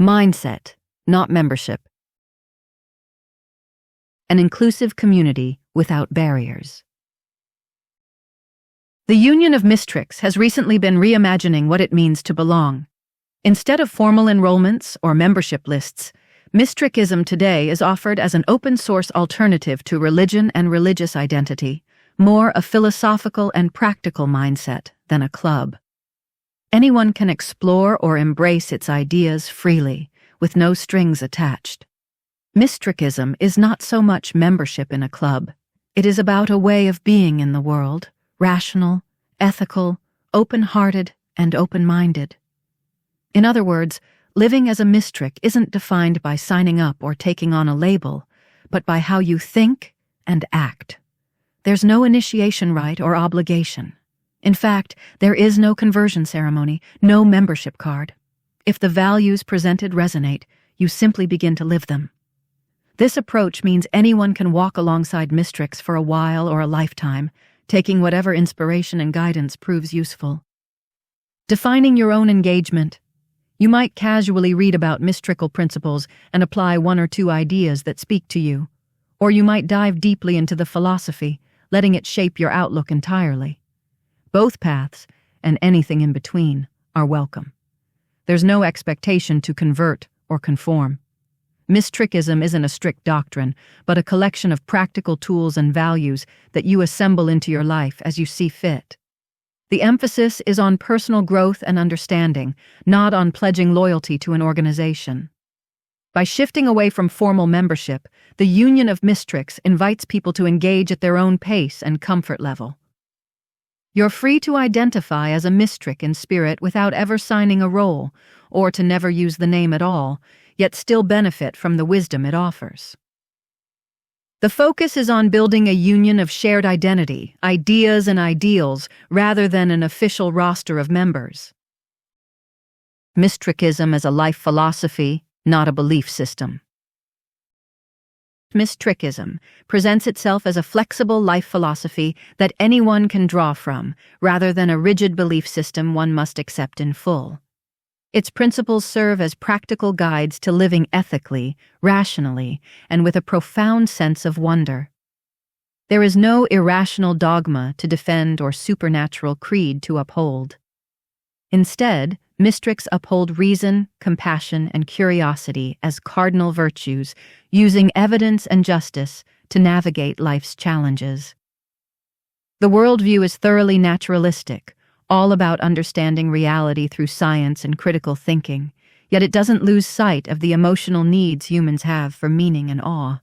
Mindset, not membership. An inclusive community without barriers. The Union of Mystriks has recently been reimagining what it means to belong. Instead of formal enrollments or membership lists, Mystrikism today is offered as an open-source alternative to religion and religious identity, more a philosophical and practical mindset than a club. Anyone can explore or embrace its ideas freely, with no strings attached. Mystrikism is not so much membership in a club. It is about a way of being in the world, rational, ethical, open-hearted, and open-minded. In other words, living as a Mystrik isn't defined by signing up or taking on a label, but by how you think and act. There's no initiation rite or obligation. In fact, there is no conversion ceremony, no membership card. If the values presented resonate, you simply begin to live them. This approach means anyone can walk alongside Mystriks for a while or a lifetime, taking whatever inspiration and guidance proves useful. Defining your own engagement. You might casually read about Mystrikal principles and apply one or two ideas that speak to you. Or you might dive deeply into the philosophy, letting it shape your outlook entirely. Both paths, and anything in between, are welcome. There's no expectation to convert or conform. Mystrikism isn't a strict doctrine, but a collection of practical tools and values that you assemble into your life as you see fit. The emphasis is on personal growth and understanding, not on pledging loyalty to an organization. By shifting away from formal membership, the Union of Mystriks invites people to engage at their own pace and comfort level. You're free to identify as a Mystrik in spirit without ever signing a role, or to never use the name at all, yet still benefit from the wisdom it offers. The focus is on building a union of shared identity, ideas and ideals, rather than an official roster of members. Mystrikism as a life philosophy, not a belief system. Mystrikism presents itself as a flexible life philosophy that anyone can draw from, rather than a rigid belief system one must accept in full. Its principles serve as practical guides to living ethically, rationally, and with a profound sense of wonder. There is no irrational dogma to defend or supernatural creed to uphold. Instead, Mystriks uphold reason, compassion, and curiosity as cardinal virtues, using evidence and justice to navigate life's challenges. The worldview is thoroughly naturalistic, all about understanding reality through science and critical thinking, yet it doesn't lose sight of the emotional needs humans have for meaning and awe.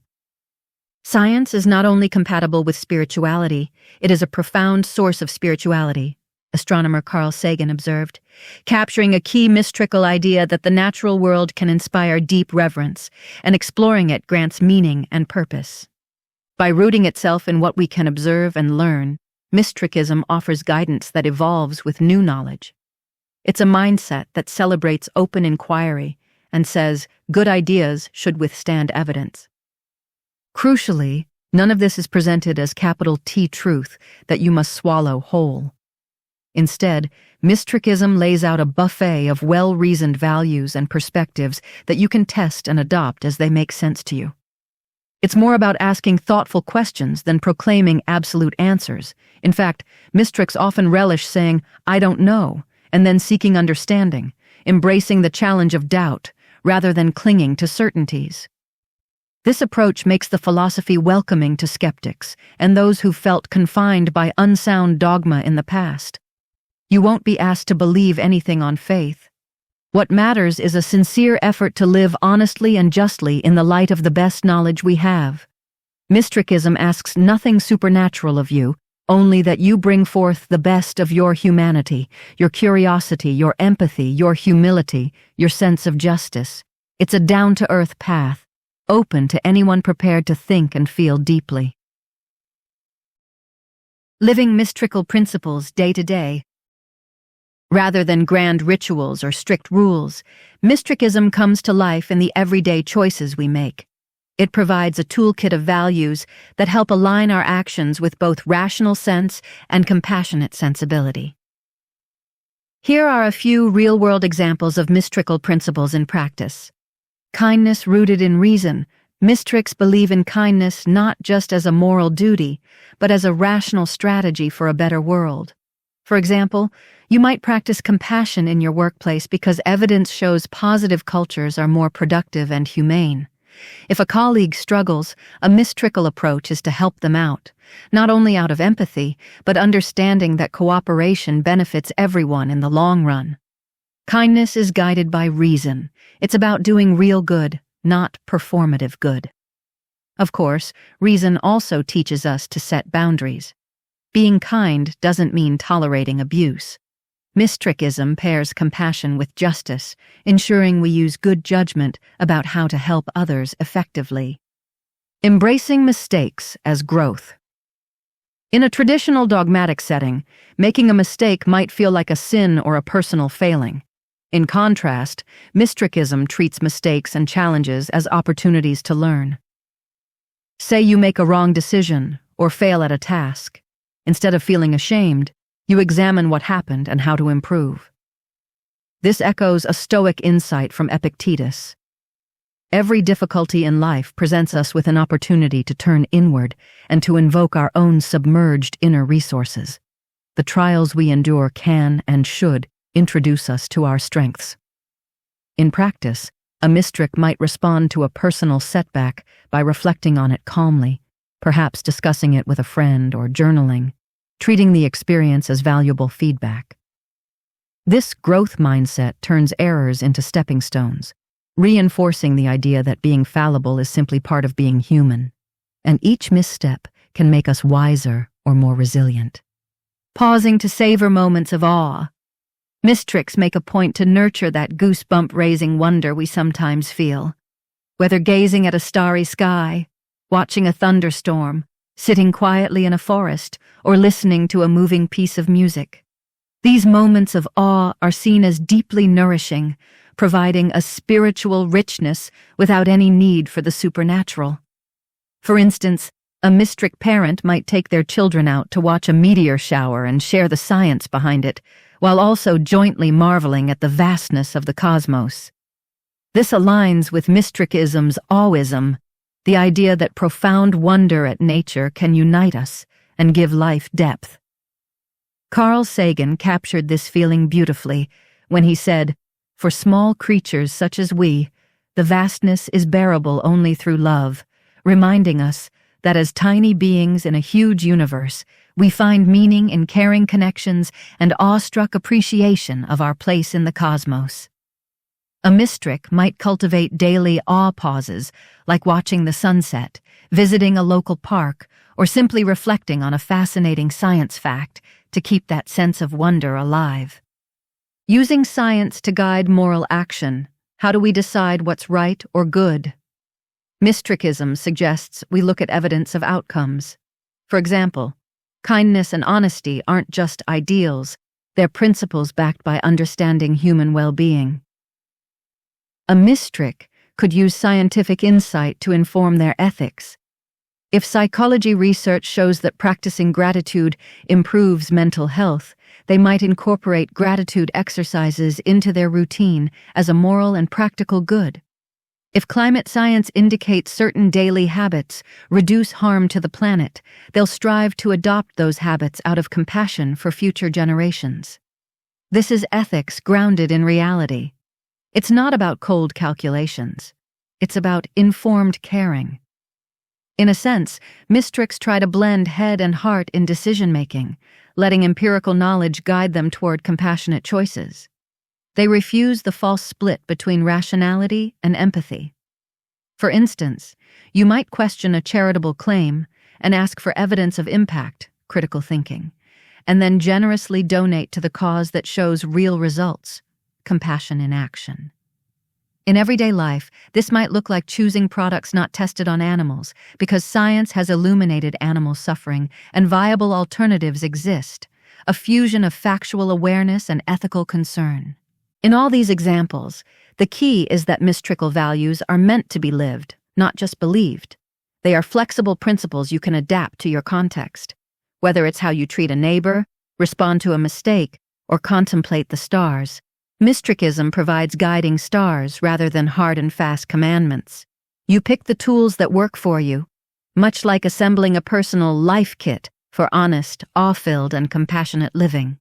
Science is not only compatible with spirituality, it is a profound source of spirituality, astronomer Carl Sagan observed, capturing a key Mystrikal idea that the natural world can inspire deep reverence, and exploring it grants meaning and purpose. By rooting itself in what we can observe and learn, Mystrikism offers guidance that evolves with new knowledge. It's a mindset that celebrates open inquiry and says good ideas should withstand evidence. Crucially, none of this is presented as capital T truth that you must swallow whole. Instead, Mystrikism lays out a buffet of well-reasoned values and perspectives that you can test and adopt as they make sense to you. It's more about asking thoughtful questions than proclaiming absolute answers. In fact, Mystriks often relish saying, "I don't know," and then seeking understanding, embracing the challenge of doubt, rather than clinging to certainties. This approach makes the philosophy welcoming to skeptics and those who felt confined by unsound dogma in the past. You won't be asked to believe anything on faith. What matters is a sincere effort to live honestly and justly in the light of the best knowledge we have. Mystrikism asks nothing supernatural of you, only that you bring forth the best of your humanity, your curiosity, your empathy, your humility, your sense of justice. It's a down-to-earth path, open to anyone prepared to think and feel deeply. Living Mystrikal principles day to day. Rather than grand rituals or strict rules, Mystrikism comes to life in the everyday choices we make. It provides a toolkit of values that help align our actions with both rational sense and compassionate sensibility. Here are a few real-world examples of mystrikal principles in practice. Kindness rooted in reason. Mystriks believe in kindness not just as a moral duty, but as a rational strategy for a better world. For example, you might practice compassion in your workplace because evidence shows positive cultures are more productive and humane. If a colleague struggles, a mystrikal approach is to help them out, not only out of empathy, but understanding that cooperation benefits everyone in the long run. Kindness is guided by reason. It's about doing real good, not performative good. Of course, reason also teaches us to set boundaries. Being kind doesn't mean tolerating abuse. Mystrikism pairs compassion with justice, ensuring we use good judgment about how to help others effectively. Embracing mistakes as growth. In a traditional dogmatic setting, making a mistake might feel like a sin or a personal failing. In contrast, Mystrikism treats mistakes and challenges as opportunities to learn. Say you make a wrong decision or fail at a task. Instead of feeling ashamed, you examine what happened and how to improve. This echoes a Stoic insight from Epictetus. Every difficulty in life presents us with an opportunity to turn inward and to invoke our own submerged inner resources. The trials we endure can and should introduce us to our strengths. In practice, a mystrik might respond to a personal setback by reflecting on it calmly, perhaps discussing it with a friend or journaling, treating the experience as valuable feedback. This growth mindset turns errors into stepping stones, reinforcing the idea that being fallible is simply part of being human, and each misstep can make us wiser or more resilient. Pausing to savor moments of awe. Mystriks make a point to nurture that goosebump-raising wonder we sometimes feel. Whether gazing at a starry sky, watching a thunderstorm, sitting quietly in a forest, or listening to a moving piece of music. These moments of awe are seen as deeply nourishing, providing a spiritual richness without any need for the supernatural. For instance, a mystrik parent might take their children out to watch a meteor shower and share the science behind it, while also jointly marveling at the vastness of the cosmos. This aligns with Mystrikism's aweism, the idea that profound wonder at nature can unite us and give life depth. Carl Sagan captured this feeling beautifully when he said, "For small creatures such as we, the vastness is bearable only through love," reminding us that as tiny beings in a huge universe, we find meaning in caring connections and awestruck appreciation of our place in the cosmos. A mystrik might cultivate daily awe pauses, like watching the sunset, visiting a local park, or simply reflecting on a fascinating science fact to keep that sense of wonder alive. Using science to guide moral action, how do we decide what's right or good? Mystrikism suggests we look at evidence of outcomes. For example, kindness and honesty aren't just ideals, they're principles backed by understanding human well-being. A mystrik could use scientific insight to inform their ethics. If psychology research shows that practicing gratitude improves mental health, they might incorporate gratitude exercises into their routine as a moral and practical good. If climate science indicates certain daily habits reduce harm to the planet, they'll strive to adopt those habits out of compassion for future generations. This is ethics grounded in reality. It's not about cold calculations. It's about informed caring. In a sense, mystriks try to blend head and heart in decision-making, letting empirical knowledge guide them toward compassionate choices. They refuse the false split between rationality and empathy. For instance, you might question a charitable claim and ask for evidence of impact, critical thinking, and then generously donate to the cause that shows real results, compassion in action. In everyday life, this might look like choosing products not tested on animals because science has illuminated animal suffering and viable alternatives exist, a fusion of factual awareness and ethical concern. In all these examples, the key is that mystrikal values are meant to be lived, not just believed. They are flexible principles you can adapt to your context, whether it's how you treat a neighbor, respond to a mistake, or contemplate the stars. Mystrikism provides guiding stars rather than hard and fast commandments. You pick the tools that work for you, much like assembling a personal life kit for honest, awe-filled, and compassionate living.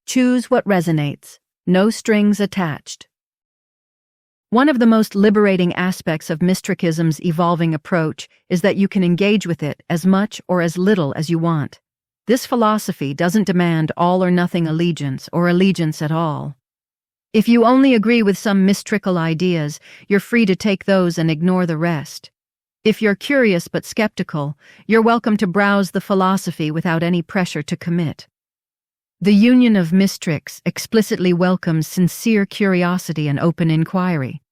Choose what resonates. No strings attached. One of the most liberating aspects of Mystrikism's evolving approach is that you can engage with it as much or as little as you want. This philosophy doesn't demand all or nothing allegiance or allegiance at all. If you only agree with some Mystrikal ideas, you're free to take those and ignore the rest. If you're curious but skeptical, you're welcome to browse the philosophy without any pressure to commit. The Union of Mystriks explicitly welcomes sincere curiosity and open inquiry.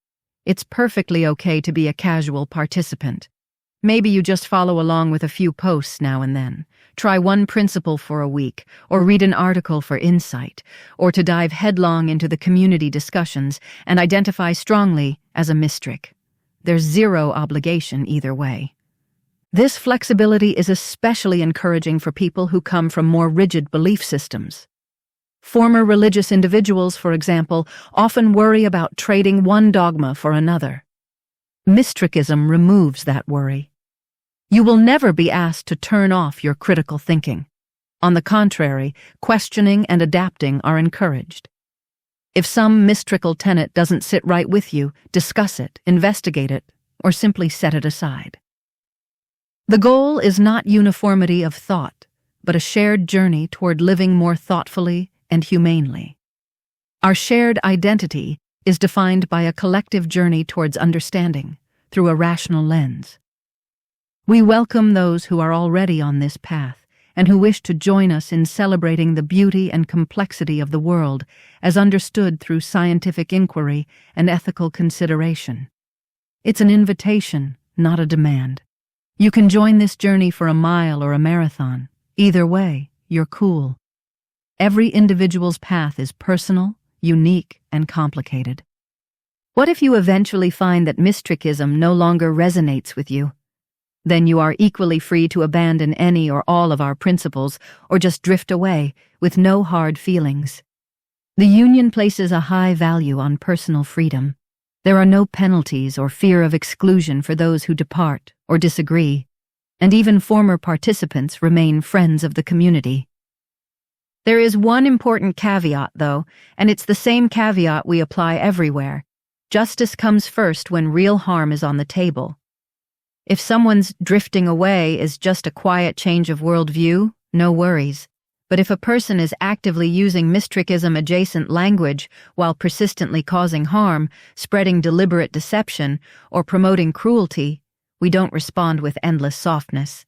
It's perfectly okay to be a casual participant. Maybe you just follow along with a few posts now and then. Try one principle for a week, or read an article for insight, or to dive headlong into the community discussions and identify strongly as a Mystrik. There's zero obligation either way. This flexibility is especially encouraging for people who come from more rigid belief systems. Former religious individuals, for example, often worry about trading one dogma for another. Mystrikism removes that worry. You will never be asked to turn off your critical thinking. On the contrary, questioning and adapting are encouraged. If some Mystrikal tenet doesn't sit right with you, discuss it, investigate it, or simply set it aside. The goal is not uniformity of thought, but a shared journey toward living more thoughtfully and humanely. Our shared identity is defined by a collective journey towards understanding through a rational lens. We welcome those who are already on this path and who wish to join us in celebrating the beauty and complexity of the world as understood through scientific inquiry and ethical consideration. It's an invitation, not a demand. You can join this journey for a mile or a marathon. Either way, you're cool. Every individual's path is personal, unique, and complicated. What if you eventually find that Mystrikism no longer resonates with you? Then you are equally free to abandon any or all of our principles or just drift away with no hard feelings. The Union places a high value on personal freedom. There are no penalties or fear of exclusion for those who depart or disagree, and even former participants remain friends of the community. There is one important caveat, though, and it's the same caveat we apply everywhere. Justice comes first when real harm is on the table. If someone's drifting away is just a quiet change of worldview, no worries. But if a person is actively using Mystrikism-adjacent language while persistently causing harm, spreading deliberate deception, or promoting cruelty, we don't respond with endless softness.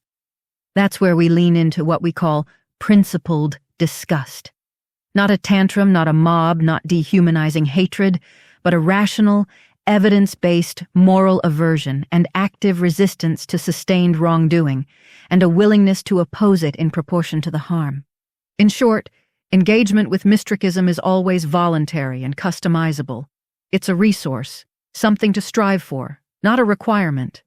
That's where we lean into what we call principled disgust. Not a tantrum, not a mob, not dehumanizing hatred, but a rational, evidence-based moral aversion and active resistance to sustained wrongdoing, and a willingness to oppose it in proportion to the harm. In short, engagement with Mystrikism is always voluntary and customizable. It's a resource, something to strive for, not a requirement.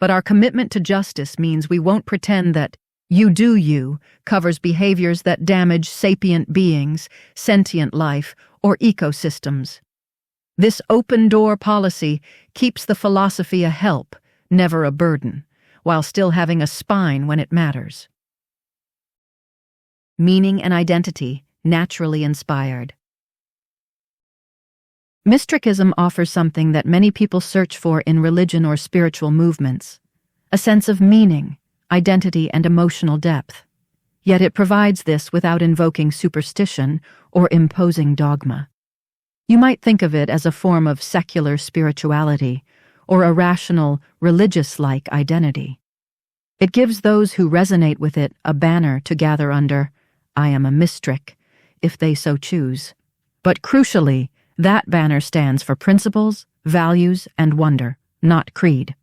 But our commitment to justice means we won't pretend that "you do you" covers behaviors that damage sapient beings, sentient life, or ecosystems. This open-door policy keeps the philosophy a help, never a burden, while still having a spine when it matters. Meaning and identity, naturally inspired. Mystrikism offers something that many people search for in religion or spiritual movements: a sense of meaning, identity, and emotional depth. Yet it provides this without invoking superstition or imposing dogma. You might think of it as a form of secular spirituality or a rational, religious-like identity. It gives those who resonate with it a banner to gather under, "I am a Mystrik," if they so choose. But crucially, that banner stands for principles, values, and wonder, not creed.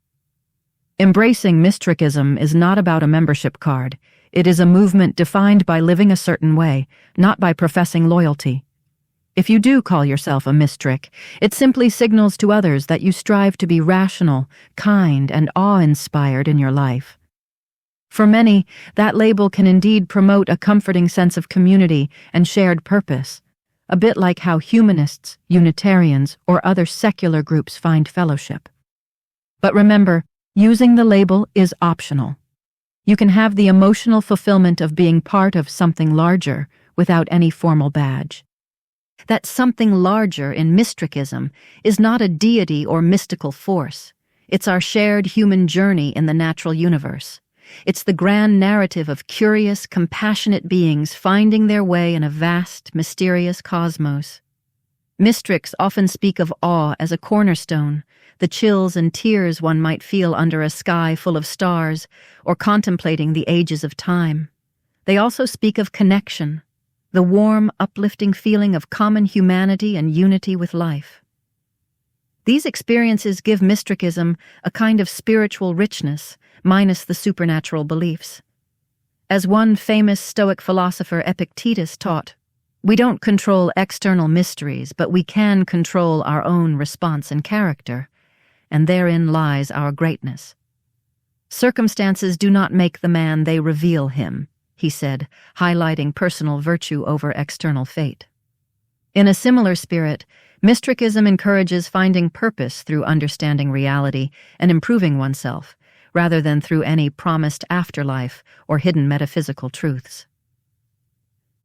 Embracing Mystrikism is not about a membership card. It is a movement defined by living a certain way, not by professing loyalty. If you do call yourself a Mystrik, it simply signals to others that you strive to be rational, kind, and awe-inspired in your life. For many, that label can indeed promote a comforting sense of community and shared purpose, a bit like how humanists, Unitarians, or other secular groups find fellowship. But remember, using the label is optional. You can have the emotional fulfillment of being part of something larger without any formal badge. That something larger in Mystrikism is not a deity or mystical force. It's our shared human journey in the natural universe. It's the grand narrative of curious, compassionate beings finding their way in a vast, mysterious cosmos. Mystrics often speak of awe as a cornerstone, the chills and tears one might feel under a sky full of stars or contemplating the ages of time. They also speak of connection, the warm, uplifting feeling of common humanity and unity with life. These experiences give Mystrikism a kind of spiritual richness, minus the supernatural beliefs. As one famous Stoic philosopher Epictetus taught, we don't control external mysteries, but we can control our own response and character, and therein lies our greatness. Circumstances do not make the man, they reveal him, he said, highlighting personal virtue over external fate. In a similar spirit, Mystrikism encourages finding purpose through understanding reality and improving oneself, rather than through any promised afterlife or hidden metaphysical truths.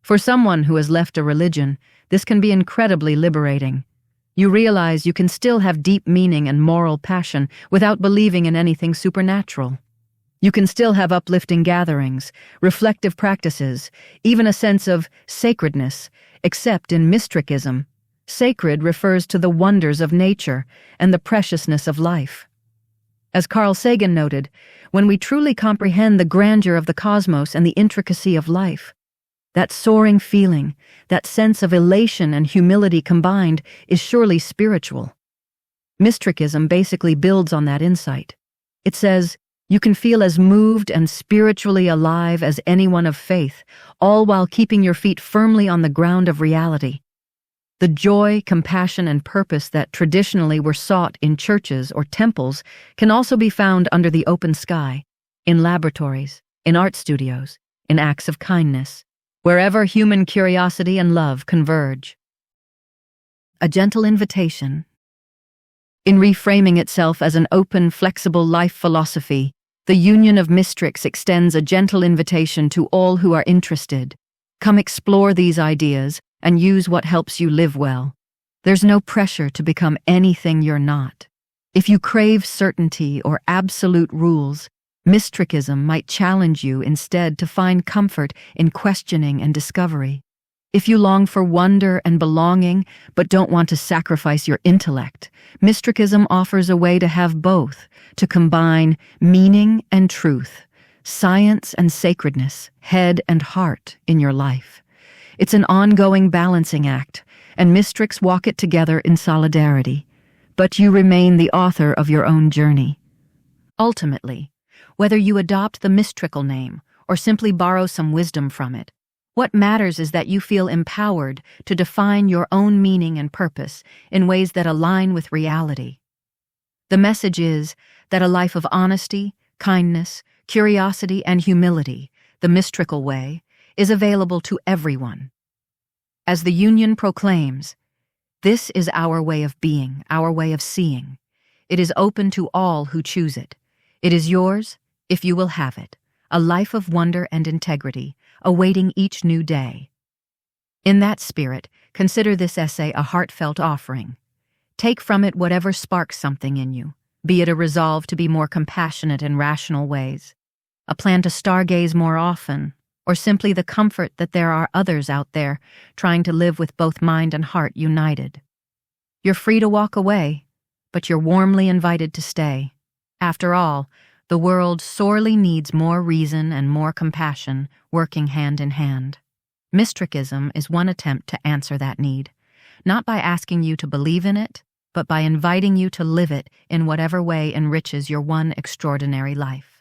For someone who has left a religion, this can be incredibly liberating. You realize you can still have deep meaning and moral passion without believing in anything supernatural. You can still have uplifting gatherings, reflective practices, even a sense of sacredness, except in Mystrikism. Sacred refers to the wonders of nature and the preciousness of life. As Carl Sagan noted, when we truly comprehend the grandeur of the cosmos and the intricacy of life, that soaring feeling, that sense of elation and humility combined, is surely spiritual. Mystrikism basically builds on that insight. It says, you can feel as moved and spiritually alive as anyone of faith, all while keeping your feet firmly on the ground of reality. The joy, compassion, and purpose that traditionally were sought in churches or temples can also be found under the open sky, in laboratories, in art studios, in acts of kindness, wherever human curiosity and love converge. A gentle invitation. In reframing itself as an open, flexible life philosophy, the Union of Mystrics extends a gentle invitation to all who are interested. Come explore these ideas and use what helps you live well. There's no pressure to become anything you're not. If you crave certainty or absolute rules, Mystrikism might challenge you instead to find comfort in questioning and discovery. If you long for wonder and belonging but don't want to sacrifice your intellect, Mystrikism offers a way to have both, to combine meaning and truth, science and sacredness, head and heart in your life. It's an ongoing balancing act, and Mystrics walk it together in solidarity, but you remain the author of your own journey. Ultimately, whether you adopt the Mystrikal name or simply borrow some wisdom from it, what matters is that you feel empowered to define your own meaning and purpose in ways that align with reality. The message is that a life of honesty, kindness, curiosity, and humility, the Mystrikal way, is available to everyone. As the Union proclaims, this is our way of being, our way of seeing. It is open to all who choose it. It is yours, if you will have it, a life of wonder and integrity, awaiting each new day. In that spirit, consider this essay a heartfelt offering. Take from it whatever sparks something in you, be it a resolve to be more compassionate in rational ways, a plan to stargaze more often, or simply the comfort that there are others out there trying to live with both mind and heart united. You're free to walk away, but you're warmly invited to stay. After all, the world sorely needs more reason and more compassion working hand in hand. Mystrikism is one attempt to answer that need, not by asking you to believe in it, but by inviting you to live it in whatever way enriches your one extraordinary life.